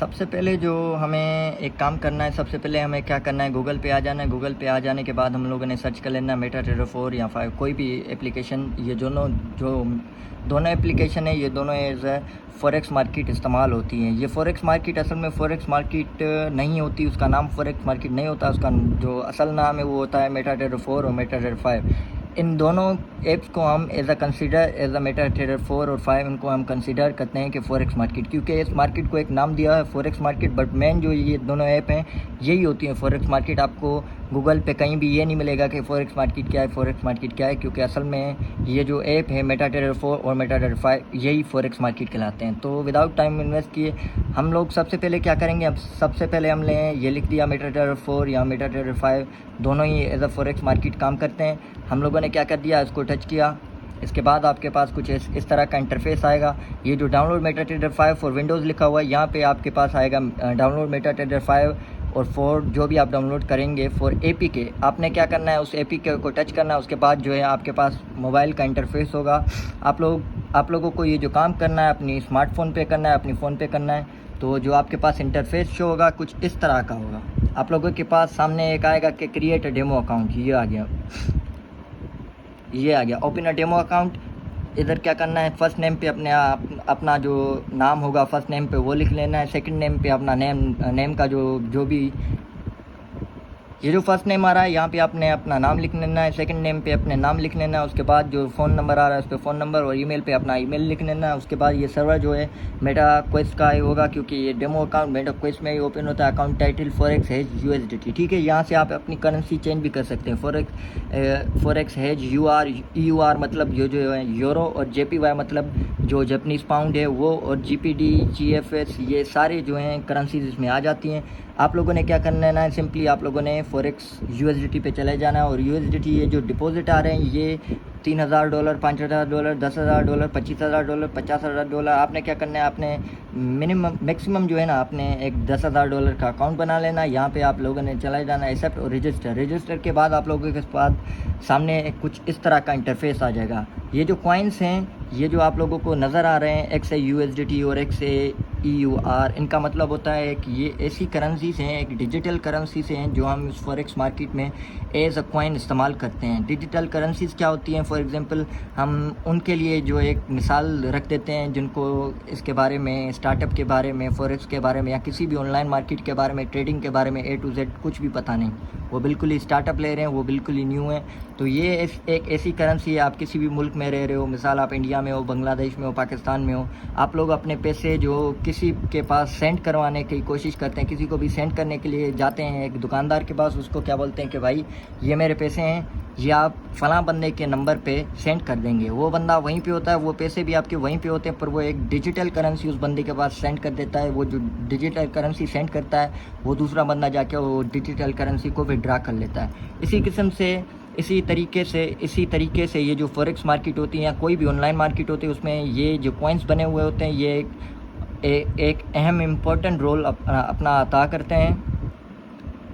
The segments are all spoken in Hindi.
सबसे पहले जो हमें एक काम करना है, सबसे पहले हमें क्या करना है, गूगल पे आ जाना है। गूगल पे आ जाने के बाद हम लोगों ने सर्च कर लेना मेटाट्रेडर 4 या 5, कोई भी एप्लीकेशन। ये दोनों एप्लीकेशन है, ये दोनों एज फॉरेक्स मार्केट इस्तेमाल होती हैं। ये फॉरेक्स मार्केट असल में फॉरेक्स मार्केट नहीं होती, उसका नाम फॉरेक्स मार्केट नहीं होता, उसका जो असल नाम है वो होता है मेटाट्रेडर 4 और मेटाट्रेडर 5। इन दोनों ऐप्स को हम एज अ मेटाट्रेडर 4 और 5 इनको हम कंसिडर करते हैं कि फॉरेक्स मार्केट, क्योंकि इस मार्केट को एक नाम दिया है फॉरेक्स मार्केट। बट मेन जो ये दोनों ऐप हैं यही होती हैं फॉरेक्स मार्केट। आपको गूगल पे कहीं भी ये नहीं मिलेगा कि फॉरेक्स मार्केट क्या है, फॉरेक्स मार्केट क्या है, क्योंकि असल में ये जो ऐप है मेटाट्रेडर 4 और मेटाट्रेडर 5 यही फॉरेक्स मार्केट कहलाते हैं। तो विदाउट टाइम इन्वेस्ट किए हम लोग सबसे पहले क्या करेंगे, अब सबसे पहले हमने ये लिख दिया मेटाट्रेडर 4 या मेटाट्रेडर 5 दोनों ही एज अ फॉरेक्स मार्केट काम करते हैं। हम लोगों ने क्या कर दिया, इसको टच किया। इसके बाद आपके पास कुछ इस तरह का इंटरफेस आएगा। ये जो डाउनलोड मेटाट्रेडर 5 फॉर विंडोज़ लिखा हुआ है, यहाँ पे आपके पास आएगा डाउनलोड मेटाट्रेडर 5 और 4 जो भी आप डाउनलोड करेंगे फॉर APK। आपने क्या करना है, उस APK को टच करना है। उसके बाद जो है आपके पास मोबाइल का इंटरफेस होगा। आप लोगों को ये जो काम करना है अपनी स्मार्टफोन पे करना है, अपनी फ़ोन पे करना है। तो जो आपके पास इंटरफेस शो होगा कुछ इस तरह का होगा। आप लोगों के पास सामने एक आएगा कि क्रिएट अ डेमो अकाउंट, ये आ गया ओपन अ डेमो अकाउंट। इधर क्या करना है, फर्स्ट नेम पे अपना जो नाम होगा फर्स्ट नेम पे वो लिख लेना है। सेकंड नेम पे अपना नेम का जो भी ये जो फर्स्ट नेम आ रहा है यहाँ पे आपने अपना नाम लिख लेना है। सेकंड नेम पे अपने नाम लिख लेना है। उसके बाद जो फ़ोन नंबर आ रहा है उस पर फ़ोन नंबर और ईमेल पे अपना ईमेल लिख लेना है। उसके बाद ये सर्वर जो है मेटा क्वेस्ट का ही होगा, क्योंकि ये डेमो अकाउंट मेटा क्वेस्ट में ही ओपन होता है। Account title forex hedge USDT, ठीक है। यहाँ से आप अपनी करेंसी चेंज भी कर सकते हैं। फॉरेक्स हेज EUR मतलब जो है यूरो, और JPY मतलब जो जापानीज़ पाउंड है वो, और GPD GFS ये सारे जो हैं करेंसीज इसमें आ जाती हैं। आप लोगों ने क्या करना है ना, सिंपली आप लोगों ने फॉरेक्स USDT पे चले जाना है। और USDT ये जो डिपॉजिट आ रहे हैं ये $3000, $5000, $10,000, $25,000, $50,000। आपने क्या करना है, आपने मैक्सिमम जो है ना आपने एक $10,000 का अकाउंट बना लेना। यहाँ पे आप लोगों ने चला जाना एक्सेप्ट और रजिस्टर के बाद आप लोगों के पास सामने कुछ इस तरह का इंटरफेस आ जाएगा। ये जो कॉइन्स हैं ये जो आप लोगों को नज़र आ रहे हैं XAUSDT और XAEUR, इनका मतलब होता है कि ये ऐसी करेंसीज हैं, एक डिजिटल करेंसीज हैं जो हम इस फॉरेक्स मार्केट में एज अ कॉइन इस्तेमाल करते हैं। डिजिटल करेंसीज क्या होती हैं, फॉर एग्जांपल हम उनके लिए जो एक मिसाल रख देते हैं जिनको इसके बारे में, स्टार्टअप के बारे में, फॉरेक्स के बारे में या किसी भी ऑनलाइन मार्केट के बारे में, ट्रेडिंग के बारे में A to Z कुछ भी पता नहीं, वो बिल्कुल ही स्टार्टअप ले रहे हैं, वो बिल्कुल ही न्यू है। तो ये एक ऐसी करेंसी है, आप किसी भी मुल्क में रह रहे हो, मिसाल आप इंडिया में हो, बांग्लादेश में हो, पाकिस्तान में हो, आप लोग अपने पैसे जो किसी के पास सेंड करवाने की कोशिश करते हैं, किसी को भी सेंड करने के लिए जाते हैं एक दुकानदार के पास, उसको क्या बोलते हैं कि भाई ये मेरे पैसे हैं, ये आप फ़लाँ बंदे के नंबर पे सेंड कर देंगे। वो बंदा वहीं पे होता है, वो पैसे भी आपके वहीं पे होते हैं, पर वो एक डिजिटल करेंसी उस बंदे के पास सेंड कर देता है। वो जो डिजिटल करेंसी सेंड करता है वो दूसरा बंदा जाके वो डिजिटल करेंसी को विड्रा कर लेता है। इसी किस्म से इसी तरीके से ये जो फॉरेक्स मार्केट होती है या कोई भी ऑनलाइन मार्केट होती है उसमें ये जो कॉइन्स बने हुए होते हैं ये एक अहम इम्पोर्टेंट रोल अपना अदा करते हैं।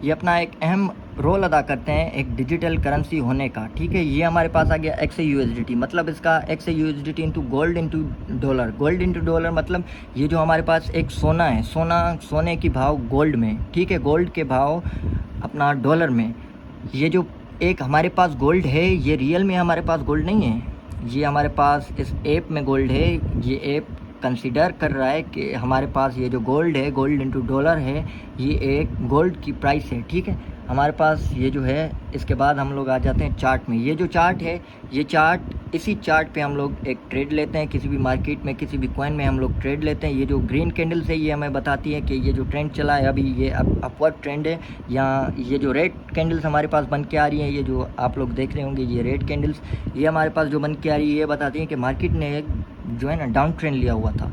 ये अपना एक अहम रोल अदा करते हैं एक डिजिटल करेंसी होने का, ठीक है। ये हमारे पास आ गया XAUSDT, मतलब इसका XAUSDT into gold into dollar मतलब ये जो हमारे पास एक सोना है, सोने की भाव गोल्ड में, ठीक है, गोल्ड के भाव अपना डॉलर में। ये जो एक हमारे पास गोल्ड है ये रियल में हमारे पास गोल्ड नहीं है, ये हमारे पास इस ऐप में गोल्ड है। ये ऐप कंसीडर कर रहा है कि हमारे पास ये जो गोल्ड है, गोल्ड इंटू डॉलर है, ये एक गोल्ड की प्राइस है, ठीक है। हमारे पास ये जो है, इसके बाद हम लोग आ जाते हैं चार्ट में। ये जो चार्ट है, ये चार्ट, इसी चार्ट पे हम लोग एक ट्रेड लेते हैं, किसी भी मार्केट में किसी भी कॉइन में हम लोग ट्रेड लेते हैं। ये जो ग्रीन कैंडल्स है ये हमें बताती है कि ये जो ट्रेंड चला है अभी ये अपवर्ड ट्रेंड है, या ये जो रेड कैंडल्स हमारे पास बन के आ रही हैं, ये जो आप लोग देख रहे होंगे ये रेड कैंडल्स, ये हमारे पास जो बन के आ रही है ये बताती है कि मार्केट ने एक जो है ना डाउन ट्रेंड लिया हुआ था।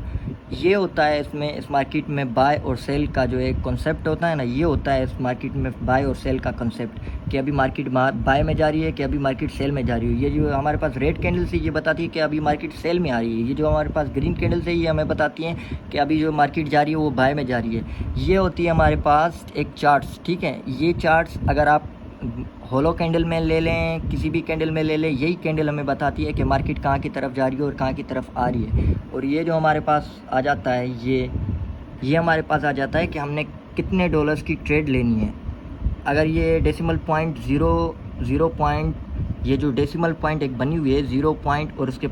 ये होता है इसमें, इस मार्केट में बाय और सेल का जो एक कॉन्सेप्ट होता है ना, ये होता है इस मार्केट में बाय और सेल का कॉन्सेप्ट, कि अभी मार्केट बाय में जा रही है कि अभी मार्केट सेल में जा रही है। ये जो हमारे पास रेड कैंडल्स है ये बताती है कि अभी मार्केट सेल में आ रही है। ये जो हमारे पास ग्रीन कैंडल्स है ये हमें बताती हैं कि अभी जो मार्केट जा रही है वो बाय में जा रही है। ये होती है हमारे पास एक चार्ट्स, ठीक है। ये चार्ट्स अगर आप होलो कैंडल में ले लें, किसी भी कैंडल में ले लें, यही कैंडल हमें बताती है कि मार्केट कहाँ की तरफ जा रही है और कहाँ की तरफ आ रही है। और ये जो हमारे पास आ जाता है ये हमारे पास आ जाता है कि हमने कितने डॉलर्स की ट्रेड लेनी है। अगर ये डेसिमल पॉइंट ज़ीरो पॉइंट, ये जो डेसिमल पॉइंट एक बनी हुई है 0 पॉइंट और उसके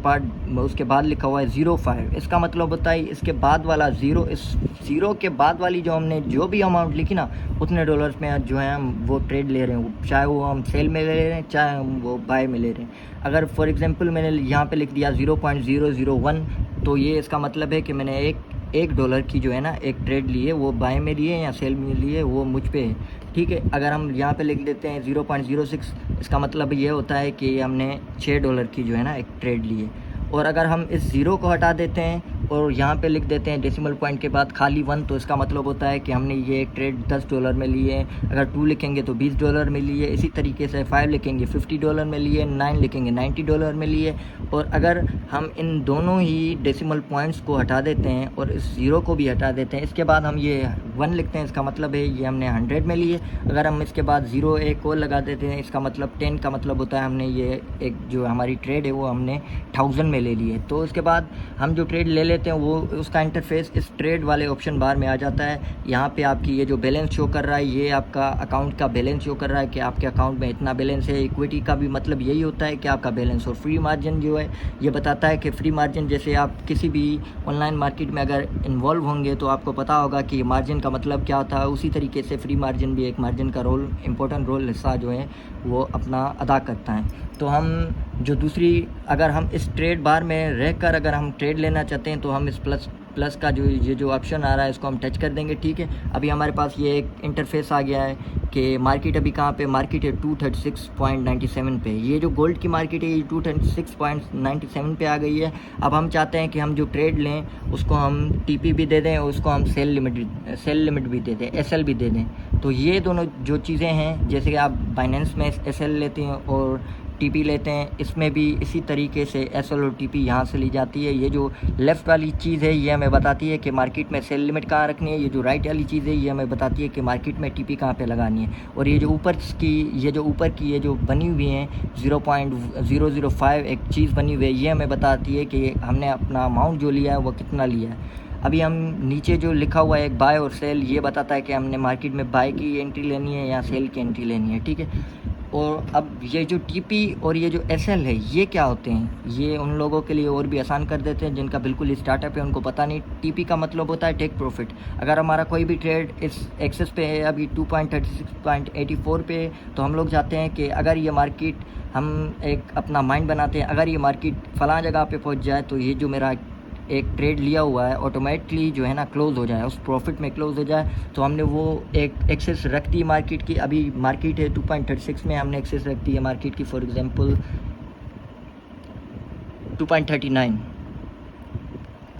बाद लिखा हुआ है 05, इसका मतलब होता है इसके बाद वाला ज़ीरो, इस ज़ीरो के बाद वाली जो हमने जो भी अमाउंट लिखी ना, उतने डॉलर्स में जो है हम वो ट्रेड ले रहे हैं, चाहे वो हम सेल में ले रहे हैं चाहे हम वो बाय में ले रहे हैं। अगर फॉर एग्जांपल मैंने यहाँ पे लिख दिया 0.001, तो ये इसका मतलब है कि मैंने एक डॉलर की जो है ना एक ट्रेड ली है, वो बाय में लिए या सेल में लिए, वो मुझ पे है। ठीक है, अगर हम यहाँ पे लिख देते हैं 0.06, इसका मतलब ये होता है कि हमने 6 डॉलर की जो है ना एक ट्रेड ली है। और अगर हम इस ज़ीरो को हटा देते हैं और यहाँ पे लिख देते हैं डेसिमल पॉइंट के बाद खाली 1, तो इसका मतलब होता है कि हमने ये एक ट्रेड 10 डॉलर में ली है। अगर 2 लिखेंगे तो 20 डॉलर में ली है। इसी तरीके से 5 लिखेंगे 50 डॉलर में लिए, 9 लिखेंगे 90 डॉलर में लिए। और अगर हम इन दोनों ही डेसिमल पॉइंट्स को हटा देते हैं और इस ज़ीरो को भी हटा देते हैं, इसके बाद हम ये 1 लिखते हैं, इसका मतलब है ये हमने 100 में लिए। अगर हम इसके बाद ज़ीरो एक और लगा देते हैं, इसका मतलब 10 का मतलब होता है हमने ये एक जो हमारी ट्रेड है वो हमने 1000 में ले ली है। तो उसके बाद हम जो ट्रेड ले लेते हैं वो उसका इंटरफेस इस ट्रेड वाले ऑप्शन बार में आ जाता है। यहाँ पे आपकी ये जो बैलेंस शो कर रहा है, ये आपका अकाउंट का बैलेंस शो कर रहा है कि आपके अकाउंट में इतना बैलेंस है। इक्विटी का भी मतलब यही होता है कि आपका बैलेंस। और फ्री मार्जिन जो है ये बताता है कि फ्री मार्जिन, जैसे आप किसी भी ऑनलाइन मार्केट में अगर इन्वॉल्व होंगे तो आपको पता होगा कि मार्जिन का मतलब क्या होता है। उसी तरीके से फ्री मार्जिन भी एक मार्जिन का रोल, इंपॉर्टेंट रोल हिस्सा जो है वो अपना अदा करता है। तो हम जो दूसरी, अगर हम इस ट्रेड बार में रहकर अगर हम ट्रेड लेना चाहते हैं तो हम इस प्लस का जो ये जो ऑप्शन आ रहा है इसको हम टच कर देंगे। ठीक है, अभी हमारे पास ये एक इंटरफेस आ गया है कि मार्केट अभी कहाँ पे, मार्केट है 236.97 पे। ये जो गोल्ड की मार्केट है ये 236.97 पे आ गई है। अब हम चाहते हैं कि हम जो ट्रेड लें उसको हम टीपी भी दे दें और उसको हम सेल लिमिट भी दे दें, एसएल भी दे दें। तो ये दोनों जो चीज़ें हैं, जैसे कि आप बाइनेंस में एसएल लेते हैं और टीपी लेते हैं, इसमें भी इसी तरीके से एसएल और टीपी यहाँ से ली जाती है। ये जो लेफ़्ट वाली चीज़ है ये हमें बताती है कि मार्केट में सेल लिमिट कहाँ रखनी है। ये जो राइट वाली चीज़ है ये हमें बताती है कि मार्केट में टीपी कहाँ पे लगानी है। और ये जो ऊपर की ये जो बनी हुई हैं 0.005 एक चीज़ बनी हुई है, ये हमें बताती है कि हमने अपना अमाउंट जो लिया है वो कितना लिया है। अभी हम नीचे जो लिखा हुआ है एक बाय और सेल, ये बताता है कि हमने मार्केट में बाय की एंट्री लेनी है या सेल की एंट्री लेनी है। ठीक है, और अब ये जो टीपी और ये जो एसएल है ये क्या होते हैं, ये उन लोगों के लिए और भी आसान कर देते हैं जिनका बिल्कुल स्टार्टअप है, उनको पता नहीं। टीपी का मतलब होता है टेक प्रॉफिट। अगर हमारा कोई भी ट्रेड इस एक्सेस पे है अभी 2.36.84 पे, तो हम लोग चाहते हैं कि अगर ये मार्केट, हम एक अपना माइंड बनाते हैं, अगर ये मार्केट फ़लाँ जगह पे पहुंच जाए तो ये जो मेरा एक ट्रेड लिया हुआ है ऑटोमेटिकली जो है ना क्लोज़ हो जाए, उस प्रॉफिट में क्लोज़ हो जाए। तो हमने वो एक एक्सेस रख दी मार्केट की। अभी मार्केट है 2.36 में, हमने एक्सेस रख दी है मार्केट की, फॉर एग्जांपल 2.39,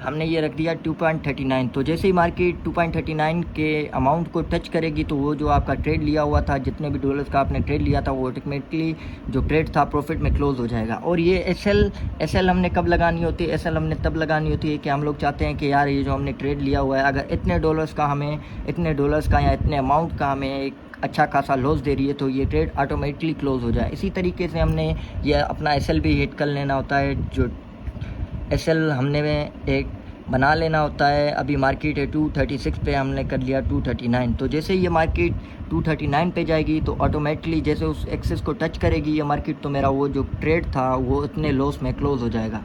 हमने ये रख दिया 2.39। तो जैसे ही मार्केट 2.39 के अमाउंट को टच करेगी तो वो जो आपका ट्रेड लिया हुआ था, जितने भी डॉलर्स का आपने ट्रेड लिया था, वो ऑटोमेटिकली जो ट्रेड था प्रॉफिट में क्लोज़ हो जाएगा। और ये एसएल हमने कब लगानी होती है? एसएल हमने तब लगानी होती है कि हम लोग चाहते हैं कि यार ये जो हमने ट्रेड लिया हुआ है, अगर इतने डॉलर्स का या इतने अमाउंट का हमें एक अच्छा खासा लॉस दे रही है तो ये ट्रेड ऑटोमेटिकली क्लोज़ हो जाए। इसी तरीके से हमने ये अपना एसएल भी हिट कर लेना होता है। जो एसएल हमने एक बना लेना होता है। अभी मार्केट है 236 पे, हमने कर लिया 239। तो जैसे ये मार्केट 239 पे जाएगी तो ऑटोमेटिकली जैसे उस एक्सेस को टच करेगी ये मार्केट, तो मेरा वो जो ट्रेड था वो इतने लॉस में क्लोज़ हो जाएगा।